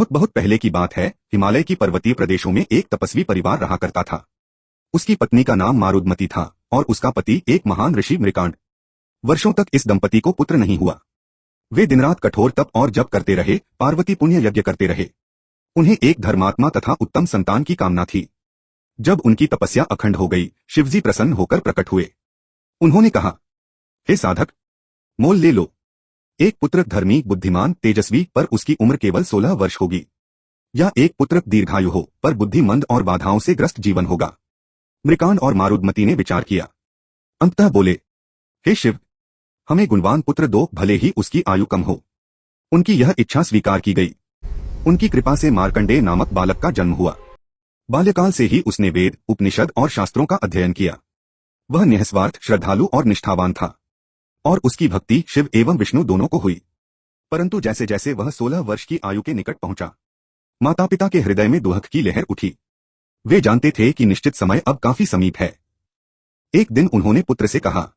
बहुत बहुत पहले की बात है। हिमालय की पर्वतीय प्रदेशों में एक तपस्वी परिवार रहा करता था। उसकी पत्नी का नाम मारुदमती था और उसका पति एक महान ऋषि मृकांड। वर्षों तक इस दंपति को पुत्र नहीं हुआ। वे दिन रात कठोर तप और जप करते रहे, पार्वती पुण्य यज्ञ करते रहे। उन्हें एक धर्मात्मा तथा उत्तम संतान की कामना थी। जब उनकी तपस्या अखंड हो गई, शिवजी प्रसन्न होकर प्रकट हुए। उन्होंने कहा, हे साधक, मोल ले लो। एक पुत्र धर्मी, बुद्धिमान, तेजस्वी, पर उसकी उम्र केवल 16 वर्ष होगी। या एक पुत्र दीर्घायु हो, पर बुद्धिमंद और बाधाओं से ग्रस्त जीवन होगा। मृकांड और मारुदमती ने विचार किया। अंततः बोले, हे शिव, हमें गुणवान पुत्र दो, भले ही उसकी आयु कम हो। उनकी यह इच्छा स्वीकार की गई। उनकी कृपा से मार्कंडेय नामक बालक का जन्म हुआ। बाल्यकाल से ही उसने वेद, उपनिषद और शास्त्रों का अध्ययन किया। वह निःस्वार्थ, श्रद्धालु और निष्ठावान था और उसकी भक्ति शिव एवं विष्णु दोनों को हुई। परंतु जैसे जैसे वह 16 वर्ष की आयु के निकट पहुंचा, माता पिता के हृदय में दुख की लहर उठी। वे जानते थे कि निश्चित समय अब काफी समीप है। एक दिन उन्होंने पुत्र से कहा,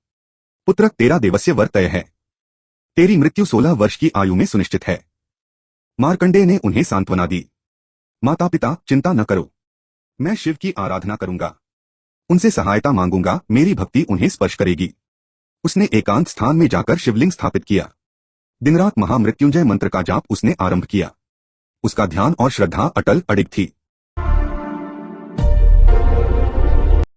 पुत्र, तेरा देवस्य वर तय है। तेरी मृत्यु 16 वर्ष की आयु में सुनिश्चित है। मार्कंडेय ने उन्हें सांत्वना दी। माता पिता, चिंता न करो, मैं शिव की आराधना करूंगा, उनसे सहायता मांगूंगा, मेरी भक्ति उन्हें स्पर्श करेगी। उसने एकांत स्थान में जाकर शिवलिंग स्थापित किया। दिन रात महामृत्युंजय मंत्र का जाप उसने आरंभ किया। उसका ध्यान और श्रद्धा अटल अडिग थी।